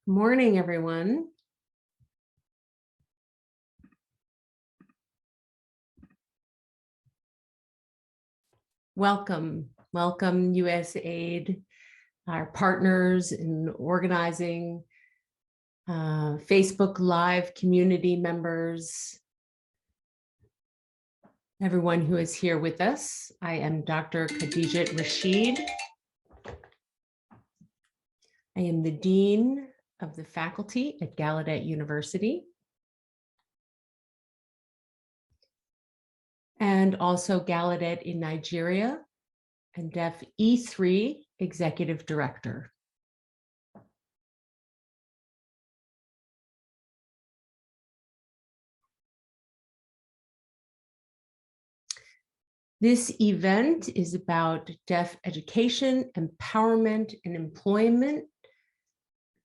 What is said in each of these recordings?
Morning, everyone. Welcome, USAID, our partners in organizing, Facebook Live community members, everyone who is here with us. I am Dr. Khadijat Rashid. I am the Dean of the Faculty at Gallaudet University, and also Gallaudet in Nigeria, and Deaf-E3 Executive Director. This event is about deaf education, empowerment, and employment.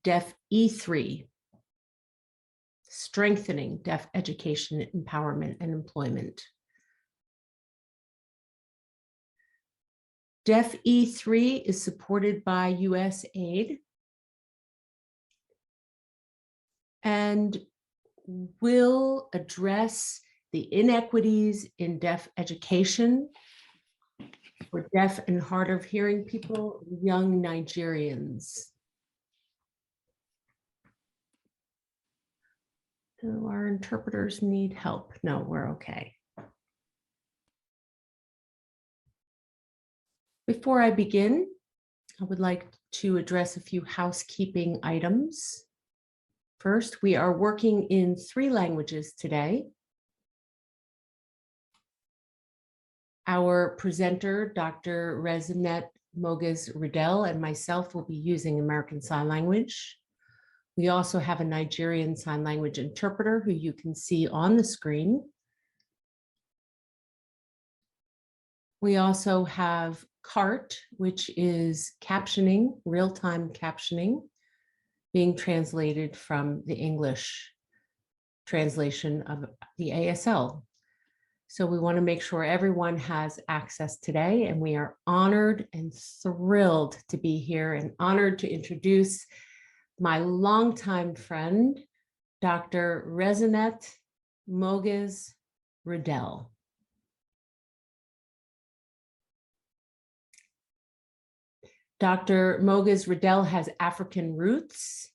Deaf-E3, strengthening deaf education, empowerment, and employment. Deaf-E3 is supported by USAID and will address the inequities in deaf education for deaf and hard of hearing people, young Nigerians. Do our interpreters need help? No, we're okay. Before I begin, I would like to address a few housekeeping items. First, we are working in 3 languages today. Our presenter, Dr. Rezenet Moges-Riedel, and myself will be using American Sign Language. We also have a Nigerian Sign Language interpreter who you can see on the screen. We also have CART, which is captioning, real-time captioning, being translated from the English translation of the ASL. So we want to make sure everyone has access today, and we are honored and thrilled to be here and honored to introduce my longtime friend, Dr. Rezenet Moges-Riedel. Dr. Moges-Riedel has African roots.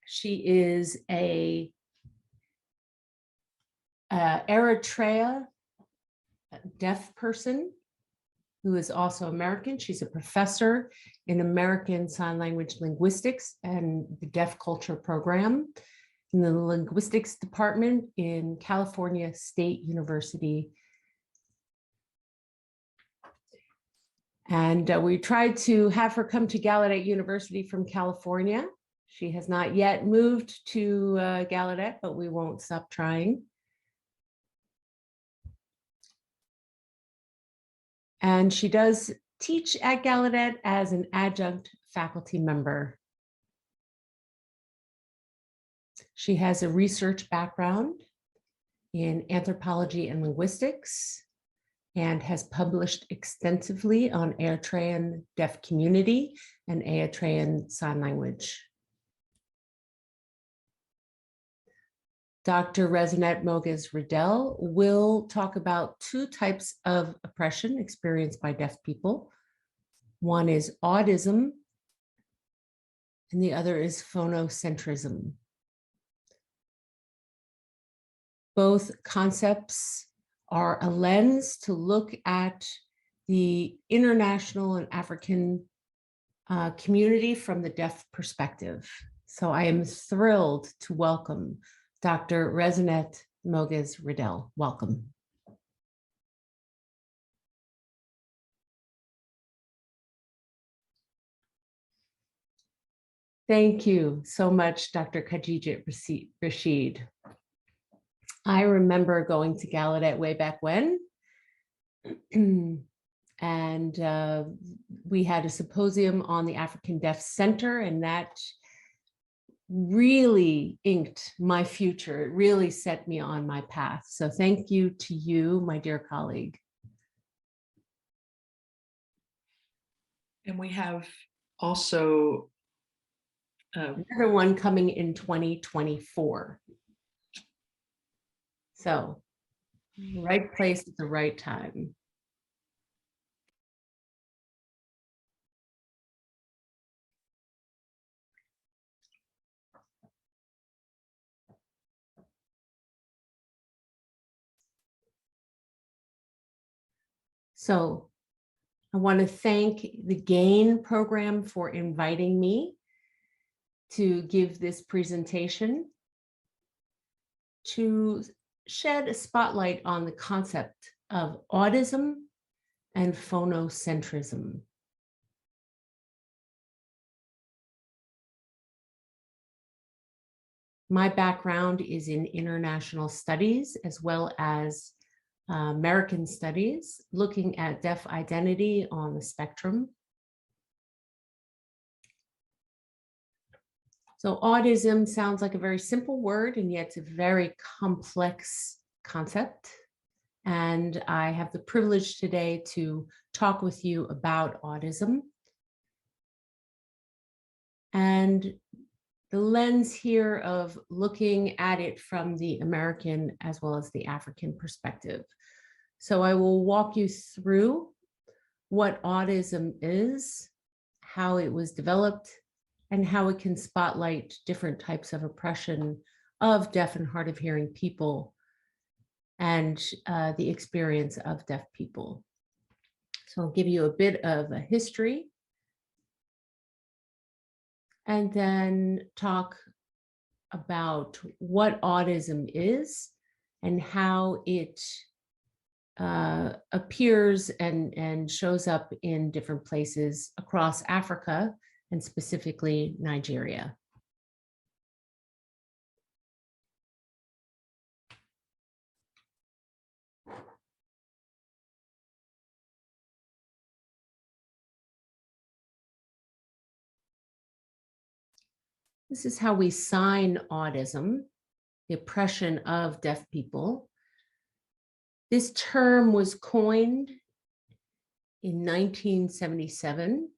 She is a Eritrea deaf person who is also American. She's a professor in American Sign Language Linguistics and the Deaf Culture Program in the Linguistics Department in California State University. And we tried to have her come to Gallaudet University from California. She has not yet moved to Gallaudet, but we won't stop trying. And she does teach at Gallaudet as an adjunct faculty member. She has a research background in anthropology and linguistics and has published extensively on Eritrean deaf community and Eritrean sign language. Dr. Rezenet Moges-Riedel will talk about 2 types of oppression experienced by deaf people. One is autism, and the other is phonocentrism. Both concepts are a lens to look at the international and African community from the deaf perspective. So I am thrilled to welcome Dr. Rezenet Moges-Riedel. Welcome. Thank you so much, Dr. Khadijat Rashid. I remember going to Gallaudet way back when, and we had a symposium on the African Deaf Center, and that really inked my future. It really set me on my path. So thank you to you, my dear colleague. And we have also Another one coming in 2024. So, right place at the right time. So, I want to thank the GAIN program for inviting me to give this presentation to shed a spotlight on the concept of autism and phonocentrism. My background is in international studies as well as American studies, looking at deaf identity on the spectrum. So autism sounds like a very simple word, and yet it's a very complex concept. And I have the privilege today to talk with you about autism. And the lens here of looking at it from the American as well as the African perspective. So I will walk you through what autism is, how it was developed, and how it can spotlight different types of oppression of deaf and hard of hearing people and the experience of deaf people. So I'll give you a bit of a history and then talk about what autism is and how it appears and shows up in different places across Africa and specifically Nigeria. This is how we sign autism, the oppression of deaf people. This term was coined in 1977.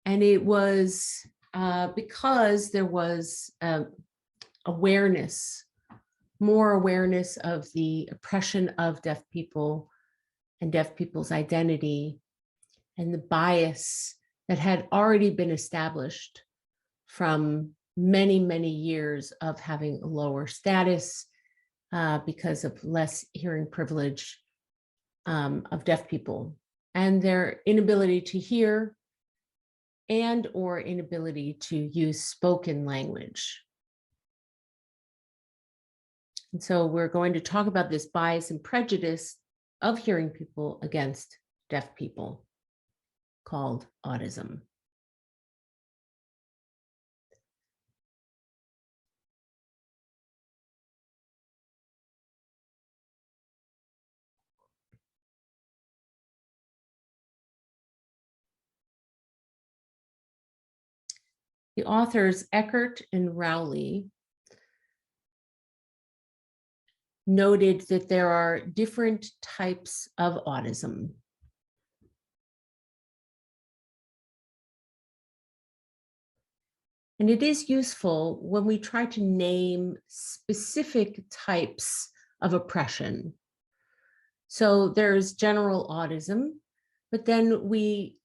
And it was because there was awareness, more awareness of the oppression of deaf people and deaf people's identity and the bias that had already been established from many, many years of having a lower status because of less hearing privilege of deaf people and their inability to hear and or inability to use spoken language. And so we're going to talk about this bias and prejudice of hearing people against deaf people called autism. The authors Eckert and Rowley noted that there are different types of autism. And it is useful when we try to name specific types of oppression. So there's general autism, but then we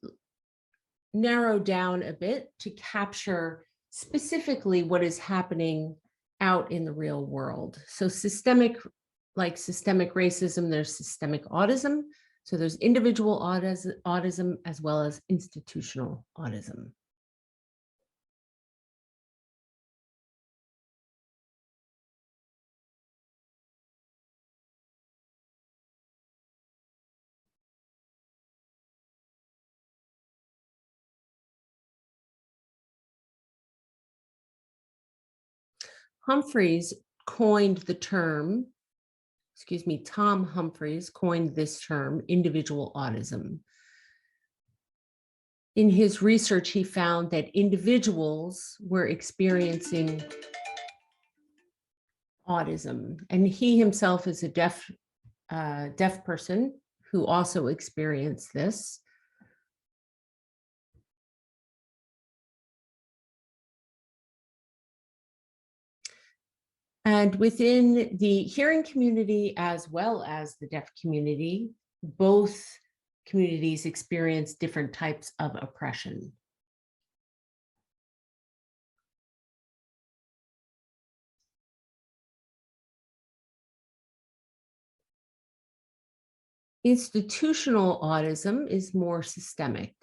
narrow down a bit to capture specifically what is happening out in the real world. So systemic, like systemic racism, there's systemic autism. So there's individual autism as well as institutional autism. Humphreys coined the term, Tom Humphreys coined this term, individual autism. In his research, he found that individuals were experiencing autism, and he himself is a deaf person who also experienced this. And within the hearing community, as well as the deaf community, both communities experience different types of oppression. Institutional autism is more systemic.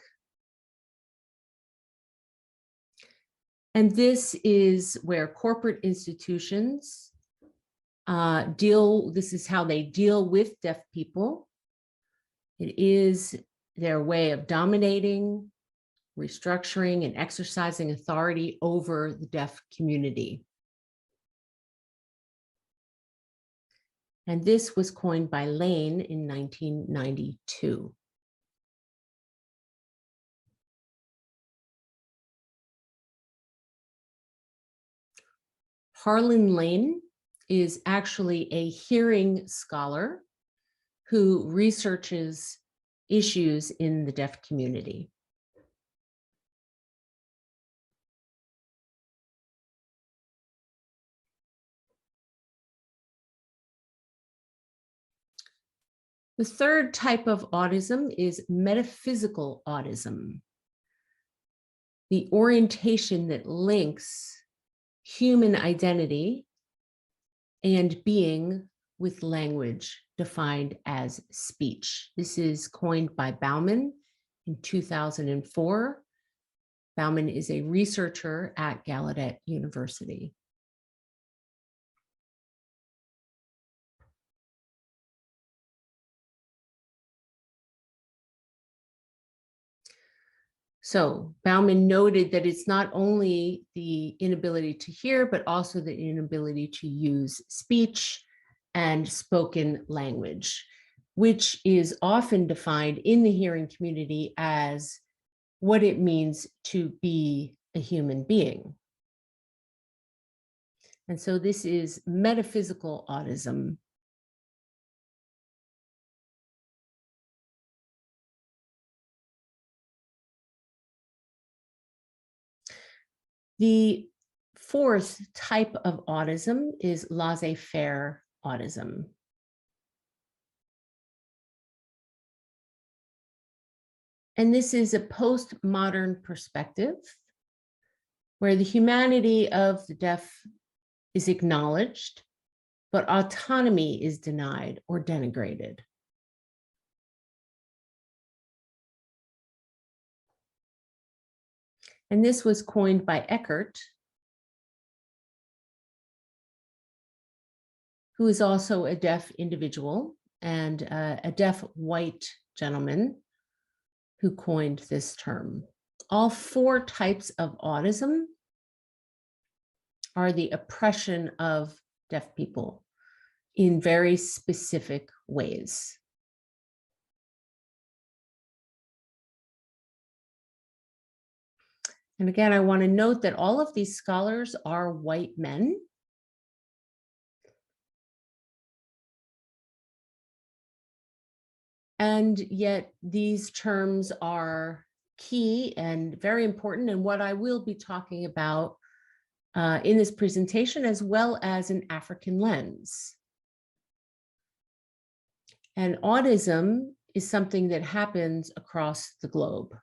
And this is where corporate institutions this is how they deal with deaf people. It is their way of dominating, restructuring, and exercising authority over the deaf community. And this was coined by Lane in 1992. Harlan Lane is actually a hearing scholar who researches issues in the deaf community. The third type of autism is metaphysical autism, the orientation that links human identity and being with language defined as speech. This is coined by Bauman in 2004. Bauman is a researcher at Gallaudet University. So Bauman noted that it's not only the inability to hear, but also the inability to use speech and spoken language, which is often defined in the hearing community as what it means to be a human being. And so this is metaphysical autism. The fourth type of autism is laissez-faire autism. And this is a postmodern perspective where the humanity of the deaf is acknowledged, but autonomy is denied or denigrated. And this was coined by Eckert, who is also a deaf individual and a deaf white gentleman who coined this term. All four types of autism are the oppression of deaf people in very specific ways. And again, I want to note that all of these scholars are white men. And yet these terms are key and very important, and what I will be talking about in this presentation, as well as an African lens. And autism is something that happens across the globe.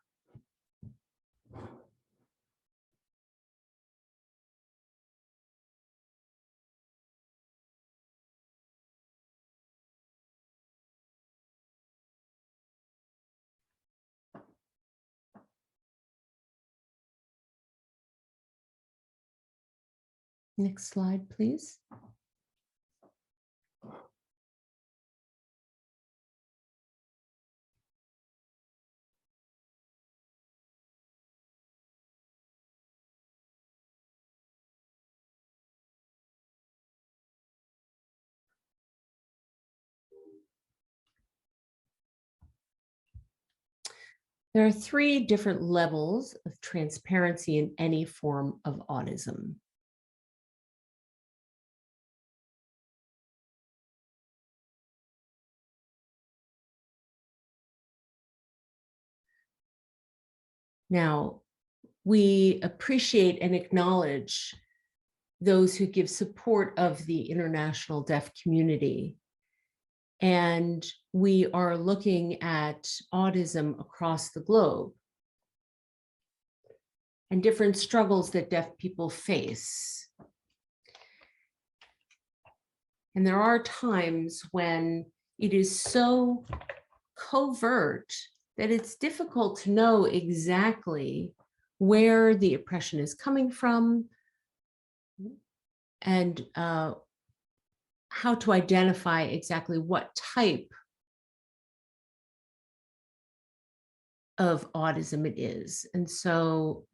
Next slide, please. There are three different levels of transparency in any form of autism. Now, we appreciate and acknowledge those who give support of the international deaf community. And we are looking at autism across the globe and different struggles that deaf people face. And there are times when it is so covert that it's difficult to know exactly where the oppression is coming from and how to identify exactly what type of autism it is. And so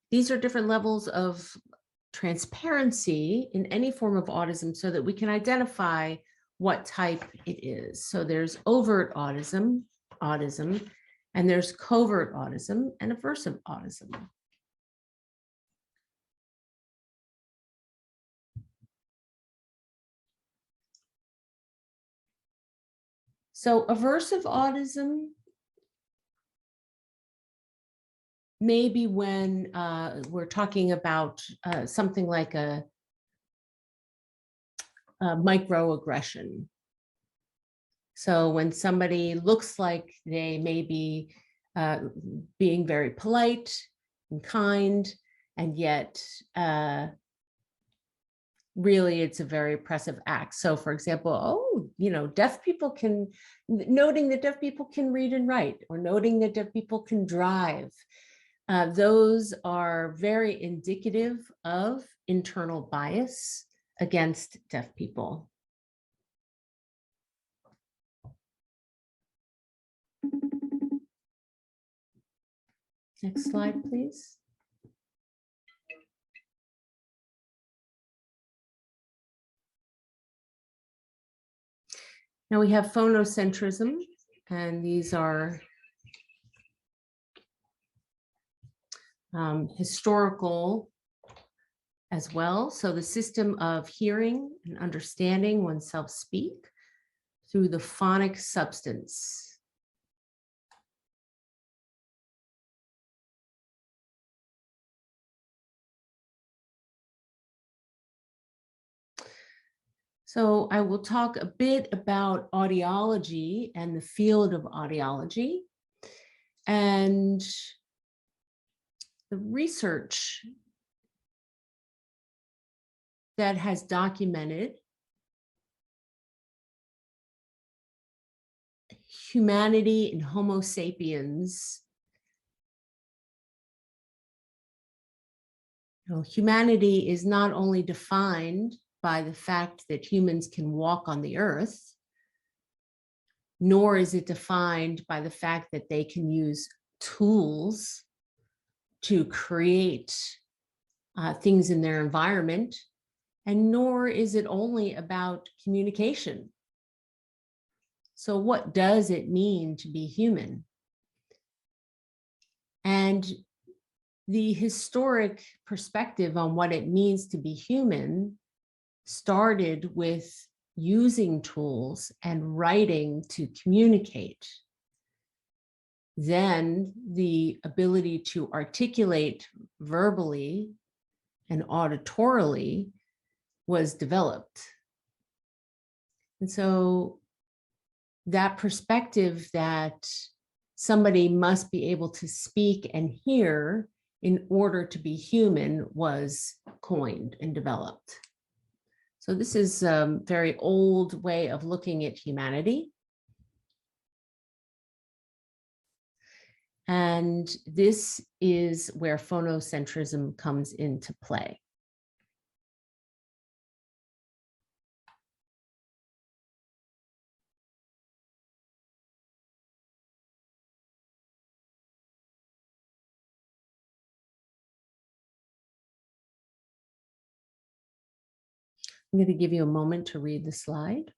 these are different levels of transparency in any form of autism so that we can identify what type it is. So there's overt autism, and there's covert autism and aversive autism. So aversive autism maybe when we're talking about something like a microaggression. So when somebody looks like they may be being very polite and kind, and yet really it's a very oppressive act. So for example, deaf people noting that deaf people can read and write, or noting that deaf people can drive. Those are very indicative of internal bias against deaf people. Next slide, please. Now we have phonocentrism, and these are historical as well. So the system of hearing and understanding oneself speak through the phonic substance. So I will talk a bit about audiology and the field of audiology and the research that has documented humanity and Homo sapiens. Humanity is not only defined by the fact that humans can walk on the earth, nor is it defined by the fact that they can use tools to create things in their environment, and nor is it only about communication. So what does it mean to be human? And the historic perspective on what it means to be human started with using tools and writing to communicate. Then the ability to articulate verbally and auditorily was developed. And so that perspective that somebody must be able to speak and hear in order to be human was coined and developed. So this is a very old way of looking at humanity. And this is where phonocentrism comes into play. I'm going to give you a moment to read the slide.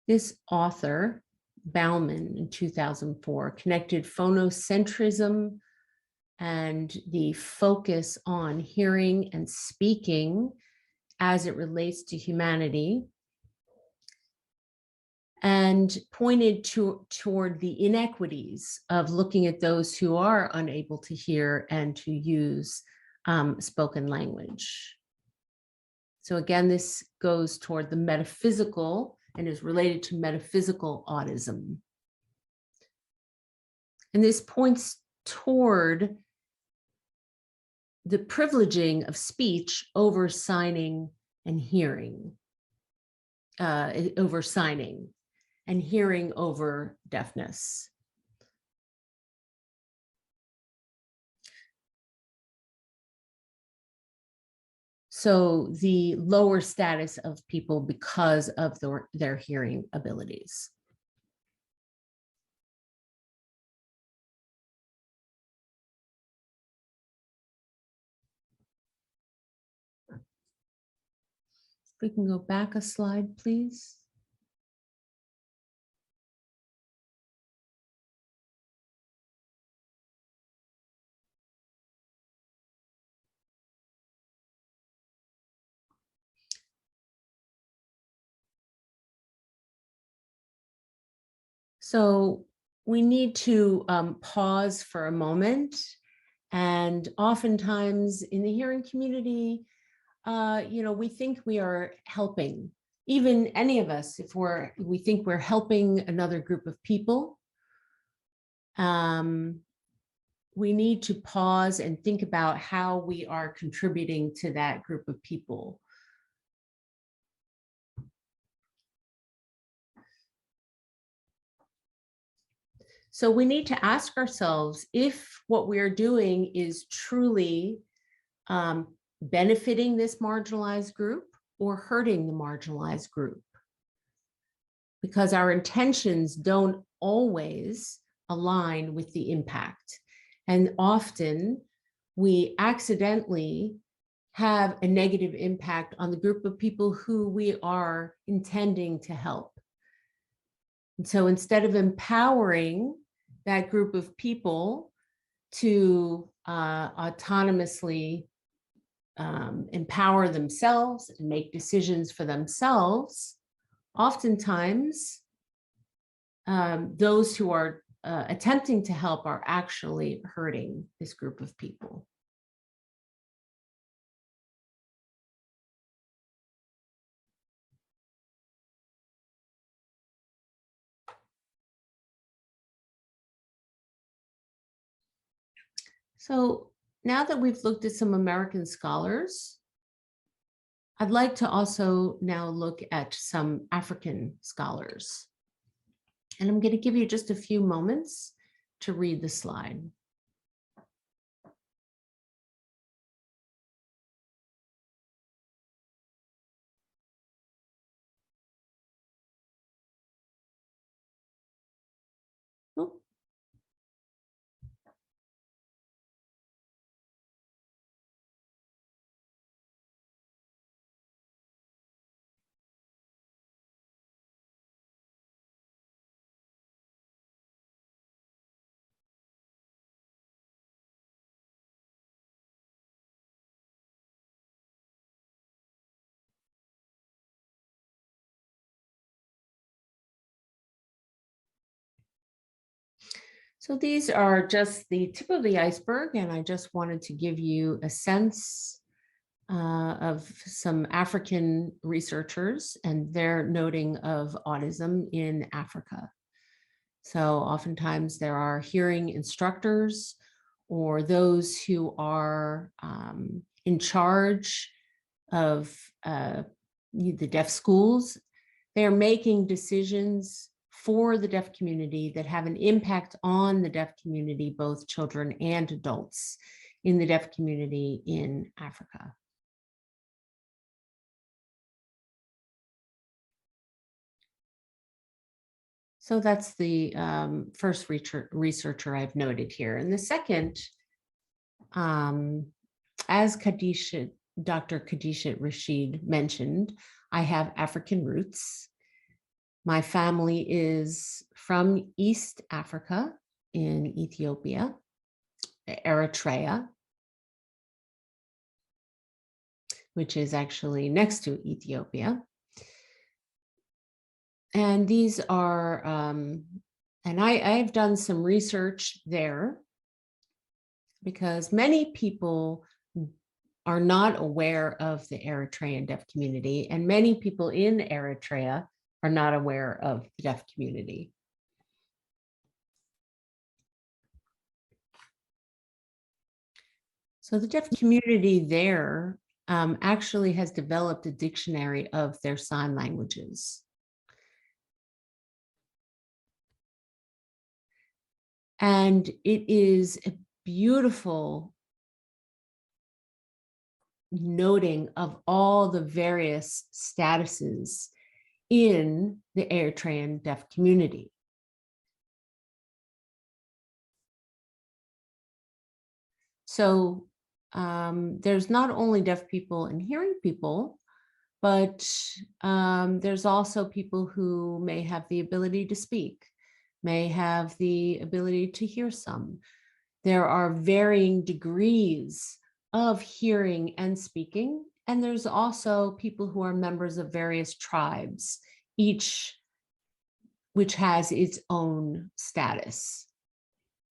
This author, Bauman, in 2004, connected phonocentrism and the focus on hearing and speaking as it relates to humanity and pointed toward the inequities of looking at those who are unable to hear and to use spoken language. So again, this goes toward the metaphysical and is related to metaphysical autism. And this points toward the privileging of speech over signing and hearing, over signing, and hearing over deafness. So the lower status of people because of their hearing abilities. If we can go back a slide, please. So we need to pause for a moment. And oftentimes in the hearing community, we think we are helping. Even any of us, if we think we're helping another group of people, we need to pause and think about how we are contributing to that group of people. So we need to ask ourselves if what we are doing is truly benefiting this marginalized group or hurting the marginalized group. Because our intentions don't always align with the impact. And often we accidentally have a negative impact on the group of people who we are intending to help. And so instead of empowering that group of people to autonomously empower themselves and make decisions for themselves, oftentimes those who are attempting to help are actually hurting this group of people. So now that we've looked at some American scholars, I'd like to also now look at some African scholars. And I'm going to give you just a few moments to read the slide. Oh. So these are just the tip of the iceberg, and I just wanted to give you a sense of some African researchers and their noting of autism in Africa. So oftentimes there are hearing instructors or those who are in charge of the deaf schools. They're making decisions for the deaf community that have an impact on the deaf community, both children and adults in the deaf community in Africa. So that's the first researcher I've noted here. And the second, as Dr. Khadijat Rashid mentioned, I have African roots. My family is from East Africa in Ethiopia, Eritrea, which is actually next to Ethiopia. And these are, and I've done some research there because many people are not aware of the Eritrean deaf community, and many people in Eritrea are not aware of the deaf community. So the deaf community there actually has developed a dictionary of their sign languages. And it is a beautiful noting of all the various statuses in the Eritrean deaf community. So there's not only deaf people and hearing people, but there's also people who may have the ability to speak, may have the ability to hear some. There are varying degrees of hearing and speaking, and there's also people who are members of various tribes, each which has its own status.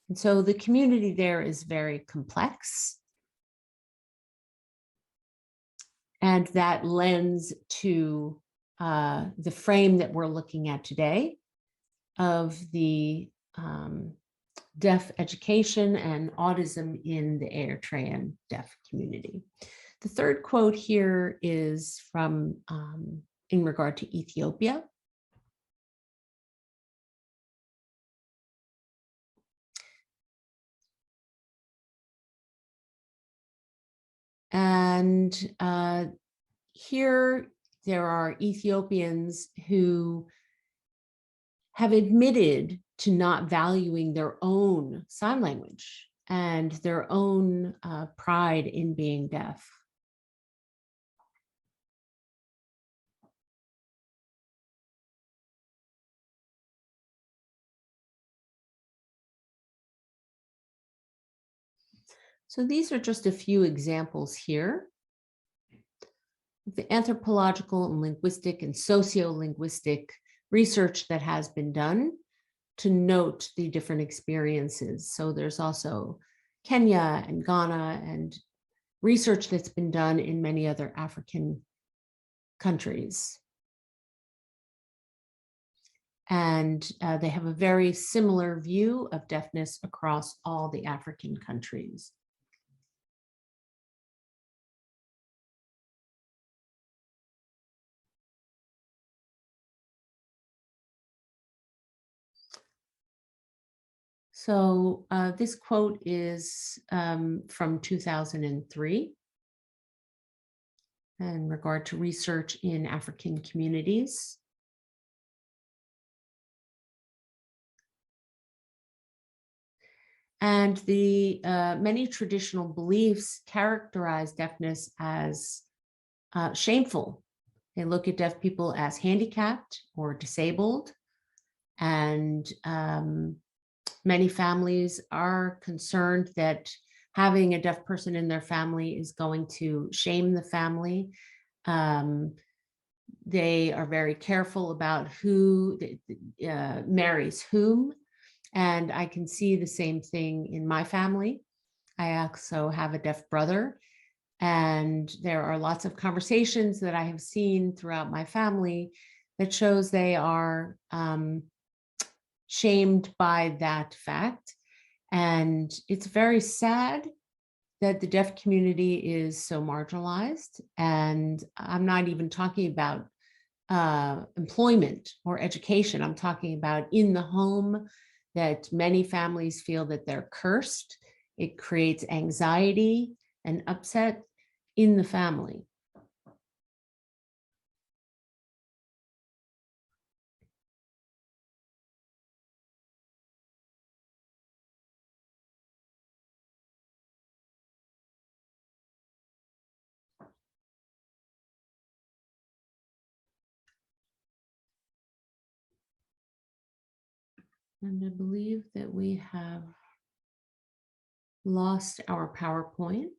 And so the community there is very complex. And that lends to the frame that we're looking at today of the deaf education and autism in the Eritrean deaf community. The third quote here is from, in regard to Ethiopia. And here there are Ethiopians who have admitted to not valuing their own sign language and their own pride in being deaf. So these are just a few examples here. The anthropological and linguistic and sociolinguistic research that has been done to note the different experiences. So there's also Kenya and Ghana and research that's been done in many other African countries. And they have a very similar view of deafness across all the African countries. So this quote is from 2003 in regard to research in African communities. And the many traditional beliefs characterize deafness as shameful. They look at deaf people as handicapped or disabled. And many families are concerned that having a deaf person in their family is going to shame the family. They are very careful about who marries whom. And I can see the same thing in my family. I also have a deaf brother, and there are lots of conversations that I have seen throughout my family that shows they are shamed by that fact. And it's very sad that the deaf community is so marginalized. And I'm not even talking about employment or education. I'm talking about in the home, that many families feel that they're cursed. It creates anxiety and upset in the family. And I believe that we have lost our PowerPoint.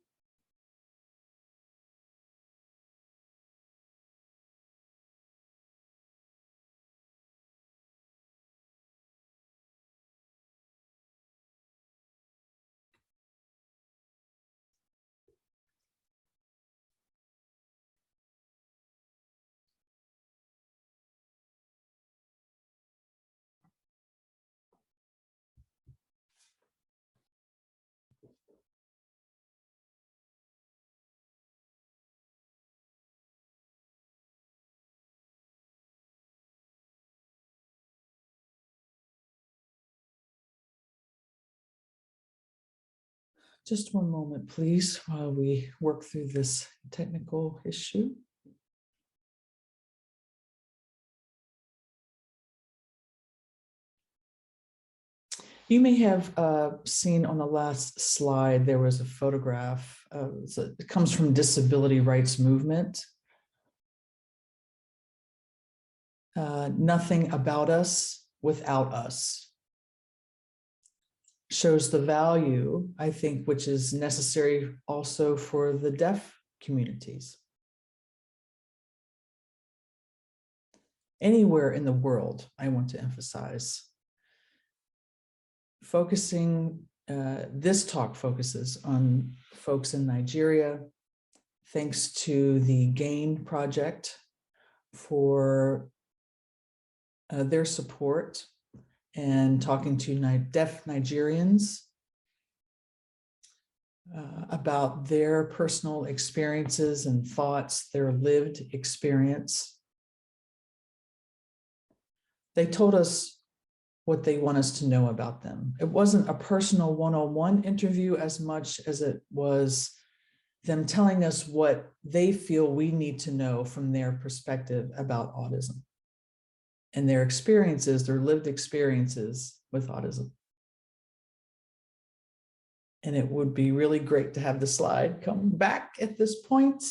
Just one moment, please, while we work through this technical issue. You may have seen on the last slide, there was a photograph. It comes from disability rights movement. Nothing about us without us. Shows the value, I think, which is necessary also for the deaf communities. Anywhere in the world, I want to emphasize. This talk focuses on folks in Nigeria, thanks to the GAIN project for their support and talking to deaf Nigerians about their personal experiences and thoughts, their lived experience. They told us what they want us to know about them. It wasn't a personal one-on-one interview as much as it was them telling us what they feel we need to know from their perspective about autism and their experiences, their lived experiences with autism. And it would be really great to have the slide come back at this point.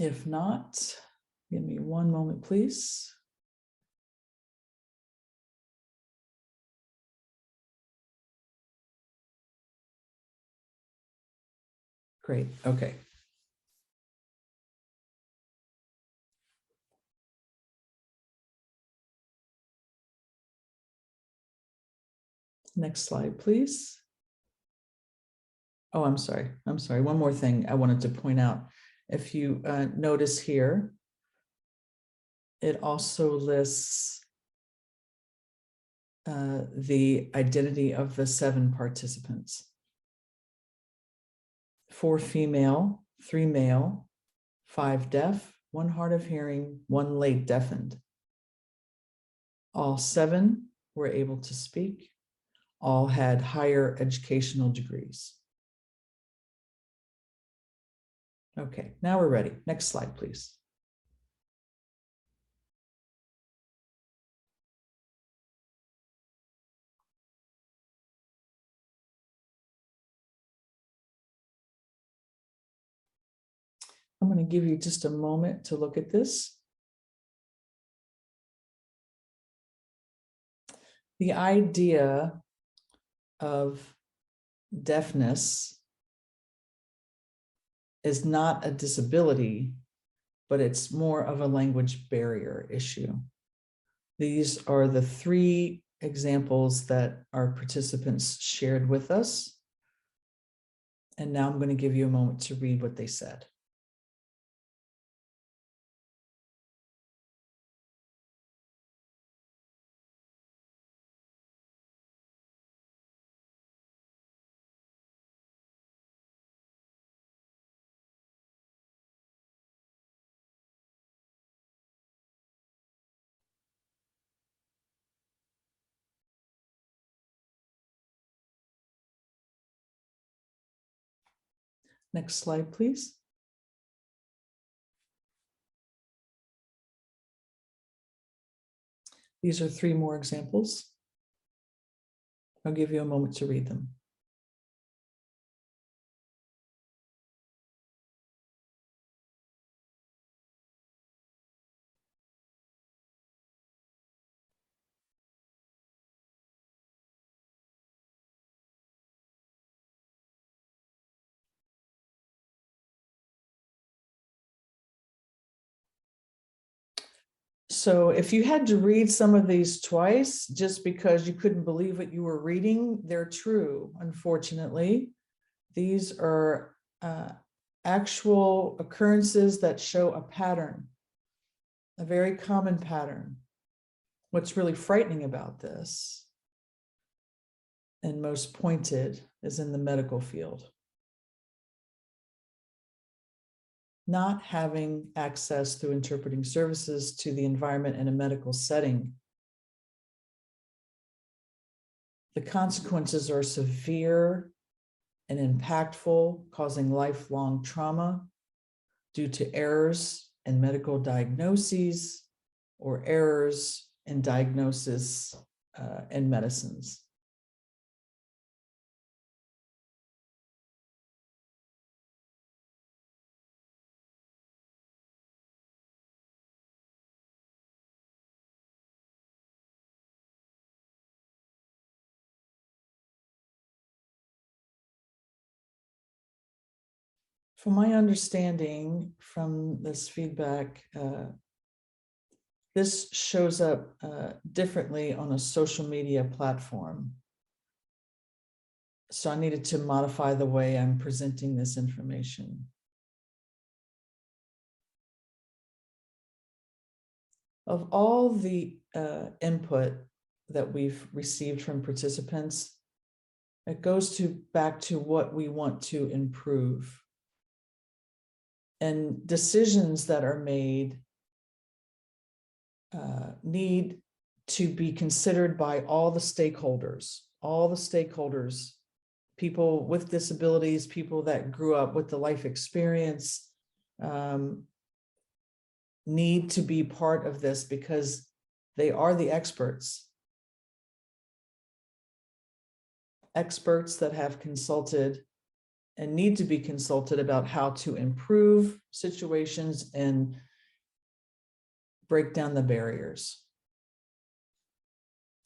If not, give me one moment, please. Great, okay. Next slide, please. Oh, I'm sorry. One more thing I wanted to point out. If you notice here, it also lists the identity of the 7 participants. 4 female, 3 male, 5 deaf, 1 hard of hearing, 1 late deafened. All 7 were able to speak. All had higher educational degrees. Okay, now we're ready. Next slide, please. I'm going to give you just a moment to look at this. The idea of deafness is not a disability, but it's more of a language barrier issue. These are the 3 examples that our participants shared with us. And now I'm going to give you a moment to read what they said. Next slide, please. These are 3 more examples. I'll give you a moment to read them. So if you had to read some of these twice just because you couldn't believe what you were reading, they're true, unfortunately. These are actual occurrences that show a pattern, a very common pattern. What's really frightening about this, and most pointed, is in the medical field. Not having access through interpreting services to the environment in a medical setting The consequences are severe and impactful, causing lifelong trauma due to errors in medical diagnoses or errors in diagnosis and medicines. From my understanding from this feedback, this shows up differently on a social media platform. So I needed to modify the way I'm presenting this information. Of all the input that we've received from participants, it goes back to what we want to improve. And decisions that are made need to be considered by all the stakeholders, people with disabilities, people that grew up with the life experience, need to be part of this because they are the experts that have consulted and need to be consulted about how to improve situations and break down the barriers.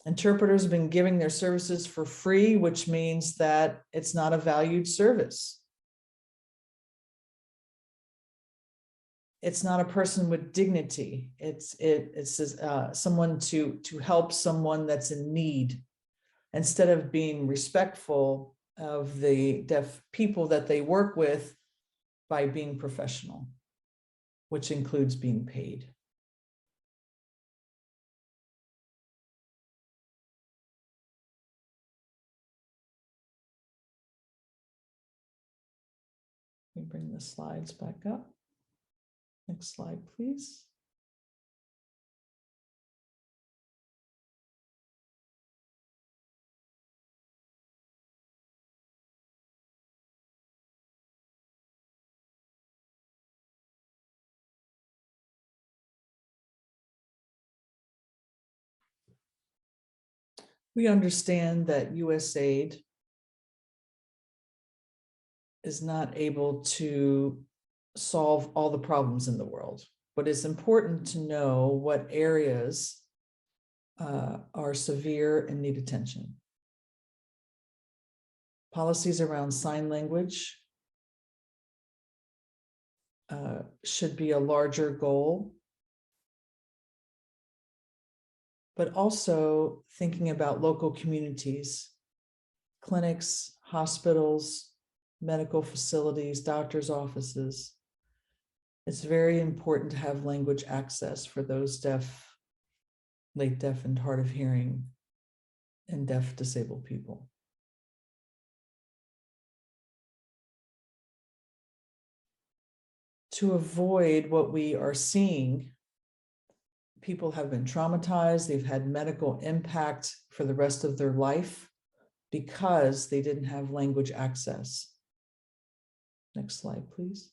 Interpreters have been giving their services for free, which means that it's not a valued service. It's not a person with dignity. It's someone to help someone that's in need, instead of being respectful of the deaf people that they work with by being professional, which includes being paid. Let me bring the slides back up. Next slide, please. We understand that USAID is not able to solve all the problems in the world, but it's important to know what areas are severe and need attention. Policies around sign language should be a larger goal, but also thinking about local communities, clinics, hospitals, medical facilities, doctors' offices. It's very important to have language access for those deaf, late deaf and hard of hearing, and deaf disabled people. To avoid what we are seeing, people have been traumatized, they've had medical impact for the rest of their life because they didn't have language access. Next slide, please.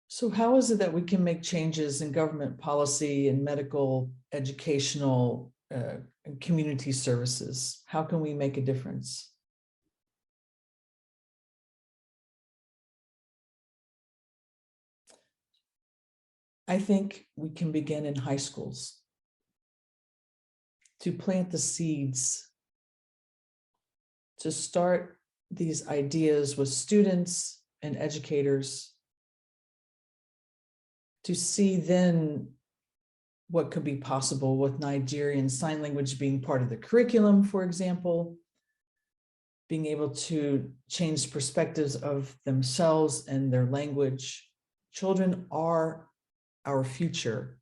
So how is it that we can make changes in government policy and medical, educational, and community services? How can we make a difference? I think we can begin in high schools to plant the seeds, to start these ideas with students and educators, to see then what could be possible with Nigerian Sign Language being part of the curriculum, for example, being able to change perspectives of themselves and their language. Children are our future.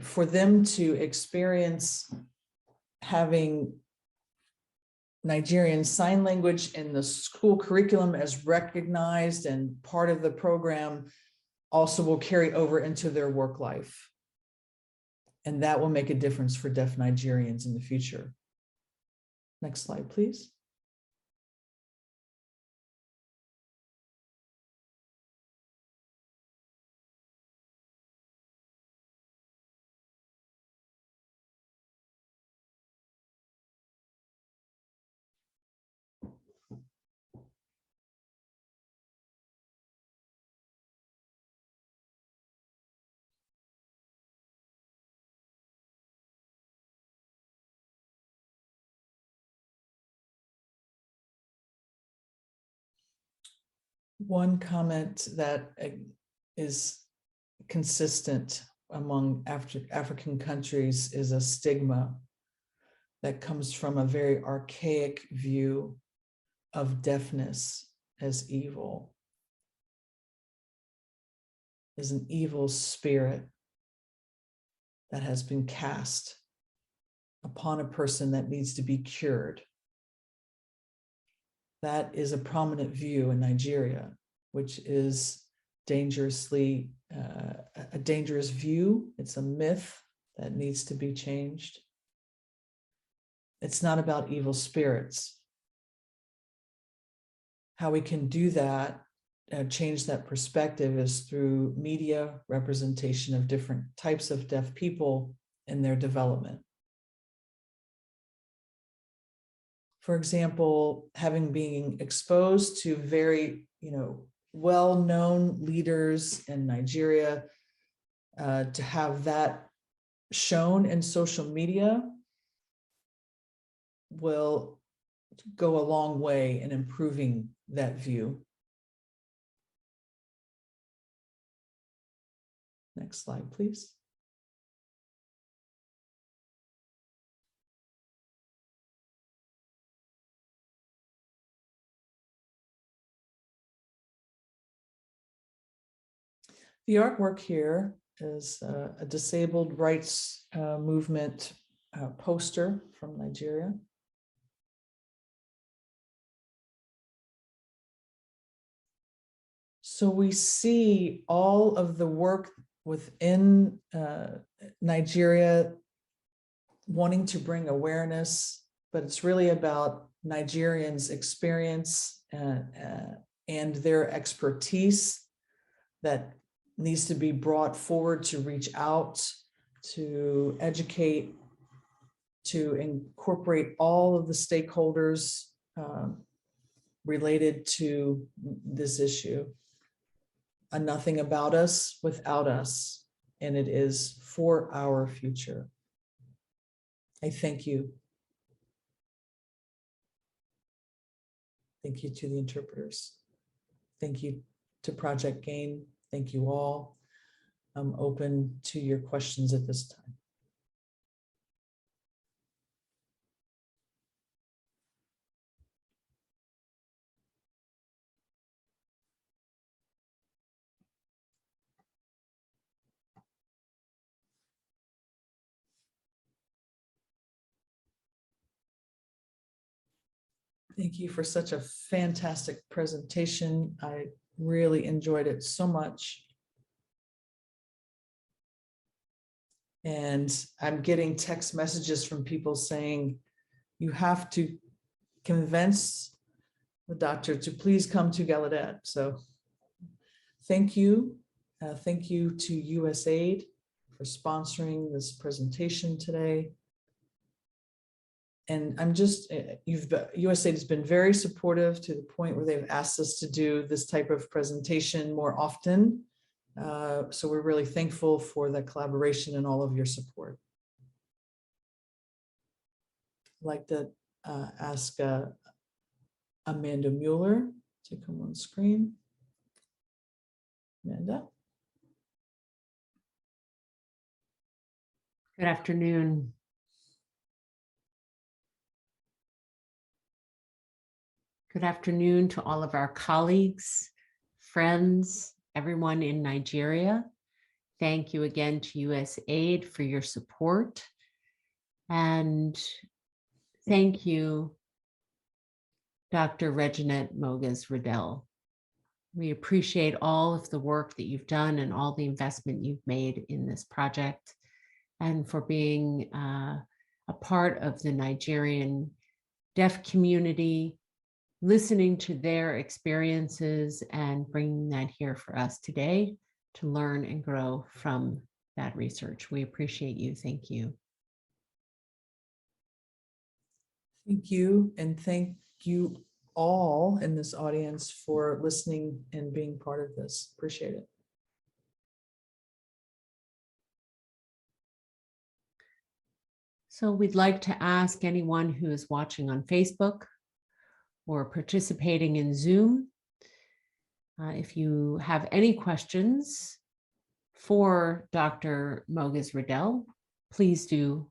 For them to experience having Nigerian Sign Language in the school curriculum as recognized and part of the program also will carry over into their work life. And that will make a difference for deaf Nigerians in the future. Next slide, please. One comment that is consistent among African countries is a stigma that comes from a very archaic view of deafness as evil, as an evil spirit that has been cast upon a person that needs to be cured. That is a prominent view in Nigeria, which is dangerously a dangerous view. It's a myth that needs to be changed. It's not about evil spirits. How we can do that, change that perspective, is through media representation of different types of deaf people in their development. For example, having been exposed to very, well-known leaders in Nigeria, to have that shown in social media will go a long way in improving that view. Next slide, please. The artwork here is a disabled rights movement poster from Nigeria. So we see all of the work within Nigeria wanting to bring awareness, but it's really about Nigerians' experience and their expertise that needs to be brought forward to reach out, to educate, to incorporate all of the stakeholders related to this issue. A nothing about us without us, and it is for our future. I thank you. Thank you to the interpreters. Thank you to Project Gain. Thank you all. I'm open to your questions at this time. Thank you for such a fantastic presentation. I really enjoyed it so much. And I'm getting text messages from people saying, you have to convince the doctor to please come to Gallaudet. So thank you. Thank you to USAID for sponsoring this presentation today. And I'm just, USAID has been very supportive to the point where they've asked us to do this type of presentation more often. So we're really thankful for the collaboration and all of your support. I'd like to ask Amanda Mueller to come on screen. Amanda. Good afternoon. Good afternoon to all of our colleagues, friends, everyone in Nigeria. Thank you again to USAID for your support. And thank you, Dr. Rezenet Moges-Riedel. We appreciate all of the work that you've done and all the investment you've made in this project, and for being a part of the Nigerian deaf community, listening to their experiences and bringing that here for us today to learn and grow from that research. We appreciate you. Thank you. Thank you, and thank you all in this audience for listening and being part of this. Appreciate it. So we'd like to ask anyone who is watching on Facebook or participating in Zoom, if you have any questions for Dr. Moges-Riedel, please do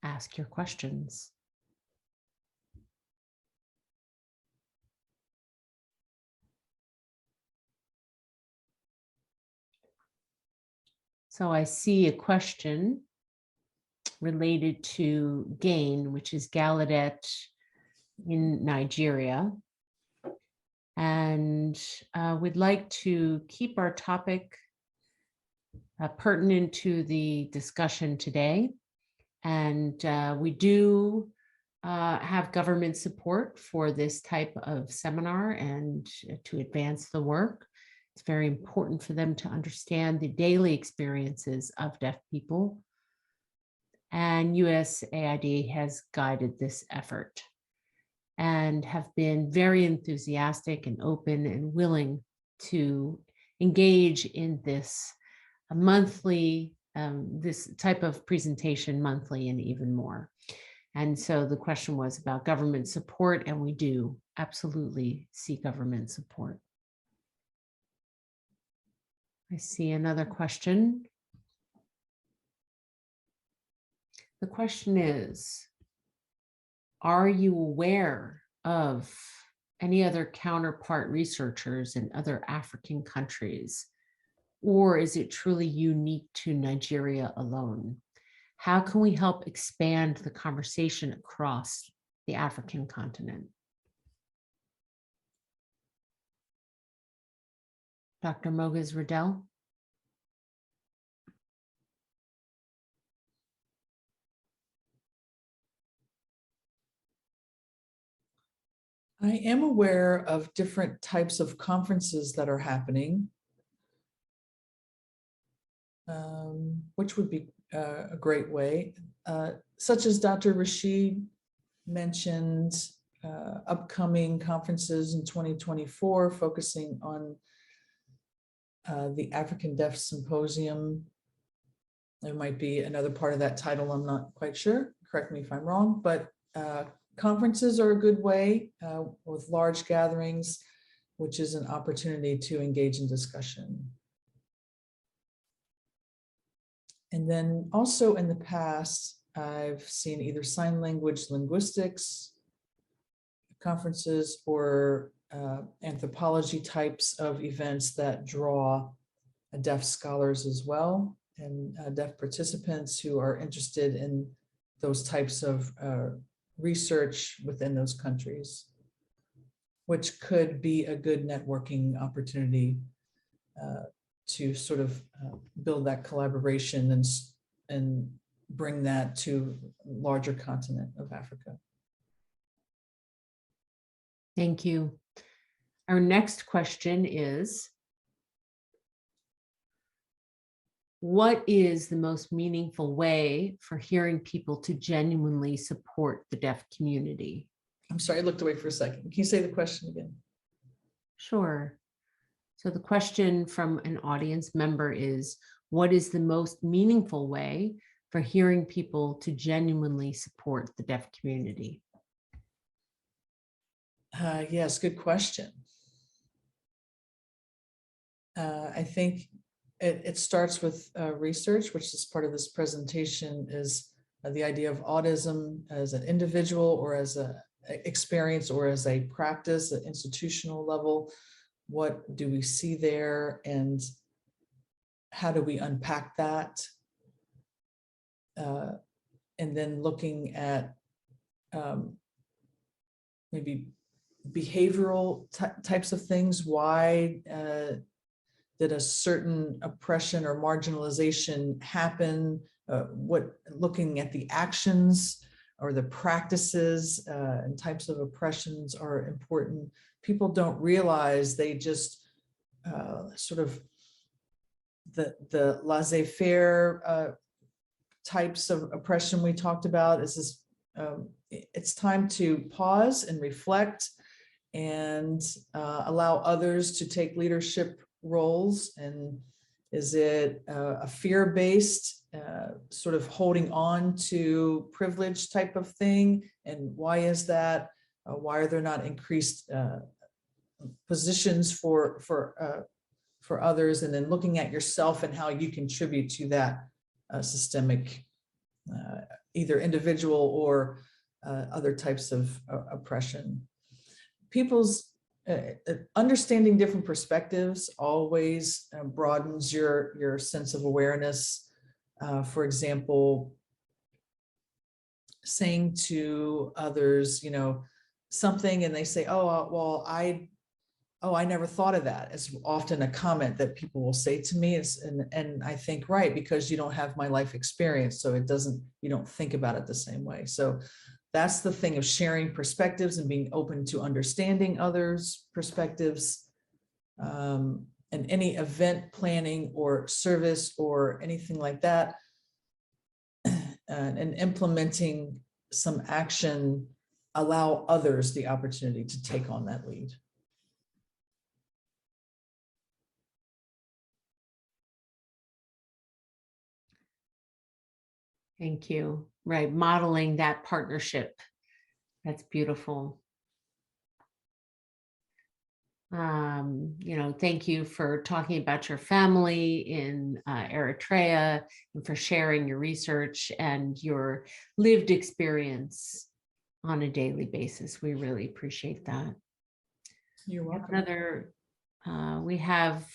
ask your questions. So I see a question related to GAIN, which is Gallaudet in Nigeria. And we'd like to keep our topic pertinent to the discussion today. And we do have government support for this type of seminar and to advance the work. It's very important for them to understand the daily experiences of deaf people. And USAID has guided this effort and have been very enthusiastic and open and willing to engage in this monthly, this type of presentation monthly and even more. And so the question was about government support, and we do absolutely see government support. I see another question. The question is, are you aware of any other counterpart researchers in other African countries, or is it truly unique to Nigeria alone? How can we help expand the conversation across the African continent? Dr. Moges-Riedel? I am aware of different types of conferences that are happening, which would be a great way, such as Dr. Rashid mentioned, upcoming conferences in 2024 focusing on the African Deaf Symposium. There might be another part of that title, I'm not quite sure, correct me if I'm wrong, but conferences are a good way with large gatherings, which is an opportunity to engage in discussion. And then also in the past, I've seen either sign language linguistics conferences or anthropology types of events that draw deaf scholars as well, and deaf participants who are interested in those types of research within those countries, which could be a good networking opportunity to sort of build that collaboration and bring that to larger continent of Africa. Thank you. Our next question is, what is the most meaningful way for hearing people to genuinely support the deaf community? I'm sorry, I looked away for a second. Can you say the question again? Sure. So the question from an audience member is, what is the most meaningful way for hearing people to genuinely support the deaf community? Yes, good question. I think it starts with research, which is part of this presentation, is the idea of autism as an individual or as experience or as a practice at institutional level? What do we see there, and how do we unpack that? And then looking at maybe behavioral types of things. Why did a certain oppression or marginalization happen? Looking at the actions or the practices and types of oppressions are important. People don't realize, they just sort of the laissez-faire types of oppression we talked about. It's time to pause and reflect and allow others to take leadership roles. And is it a fear-based sort of holding on to privilege type of thing? And why is that? Why are there not increased positions for others? And then looking at yourself and how you contribute to that systemic, either individual or other types of oppression. People's understanding different perspectives always broadens your sense of awareness. For example, saying to others, something, and they say, "Oh, well, I never thought of that." It's often a comment that people will say to me. And I think, right, because you don't have my life experience, so you don't think about it the same way. So that's the thing of sharing perspectives and being open to understanding others' perspectives. And any event planning or service or anything like that, and implementing some action, allow others the opportunity to take on that lead. Thank you. Right, modeling that partnership. That's beautiful. Thank you for talking about your family in Eritrea, and for sharing your research and your lived experience on a daily basis. We really appreciate that. You're welcome. We have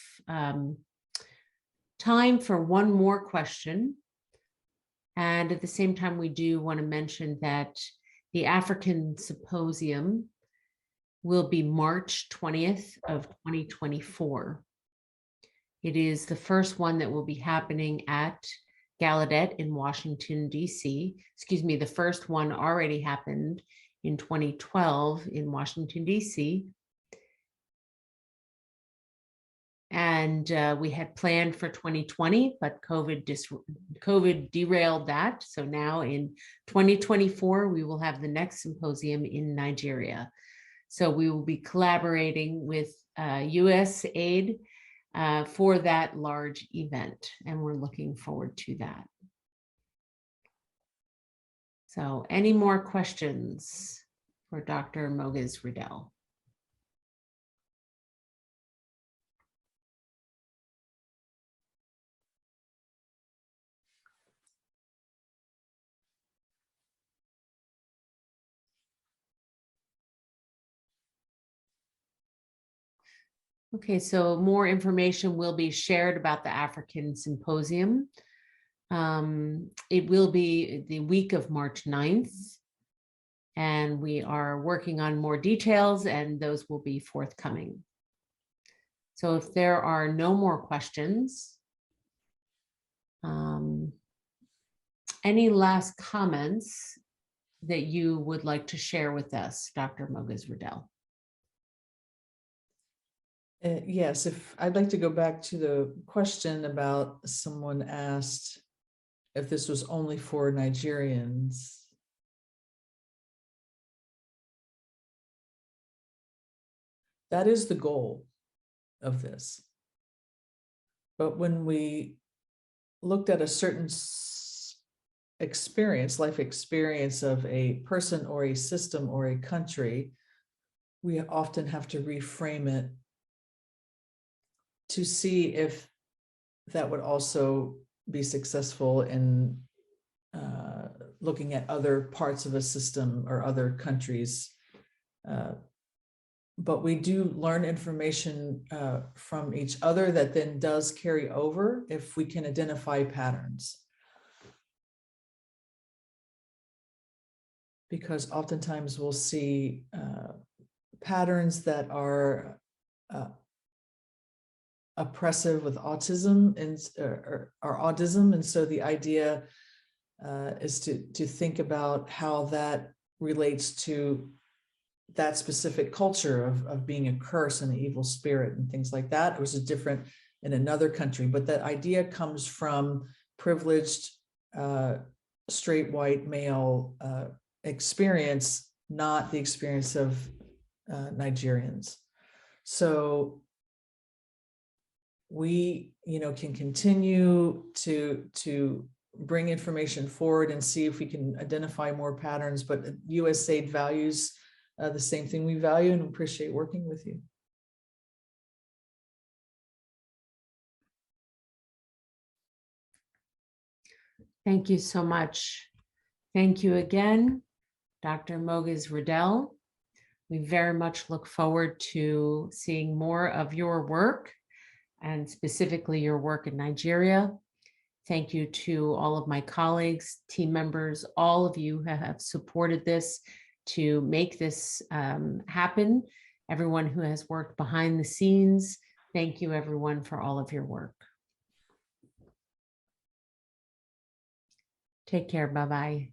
time for one more question. And at the same time, we do want to mention that the African Symposium will be March 20th of 2024. It is the first one that will be happening at Gallaudet in Washington, D.C. Excuse me, the first one already happened in 2012 in Washington, D.C. And we had planned for 2020, but COVID derailed that. So now in 2024, we will have the next symposium in Nigeria. So we will be collaborating with US aid for that large event, and we're looking forward to that. So any more questions for Dr. Moges-Riedel? Okay, so more information will be shared about the African Symposium. It will be the week of March 9th, and we are working on more details, and those will be forthcoming. So if there are no more questions, any last comments that you would like to share with us, Dr. Moges-Riedel? Yes, if I'd like to go back to the question about someone asked if this was only for Nigerians. That is the goal of this. But when we looked at a certain experience, life experience of a person or a system or a country, we often have to reframe it to see if that would also be successful in looking at other parts of a system or other countries But we do learn information from each other that then does carry over if we can identify patterns. Because oftentimes we'll see patterns that are oppressive with autism and or autism. And so the idea is to think about how that relates to that specific culture of being a curse and an evil spirit and things like that, which is different in another country. But that idea comes from privileged, straight white male experience, not the experience of Nigerians. So we, can continue to bring information forward and see if we can identify more patterns, but USAID values the same thing we value and appreciate working with you. Thank you so much. Thank you again, Dr. Moges-Riedel. We very much look forward to seeing more of your work, and specifically your work in Nigeria. Thank you to all of my colleagues, team members, all of you who have supported this to make this happen. Everyone who has worked behind the scenes, thank you everyone for all of your work. Take care, bye-bye.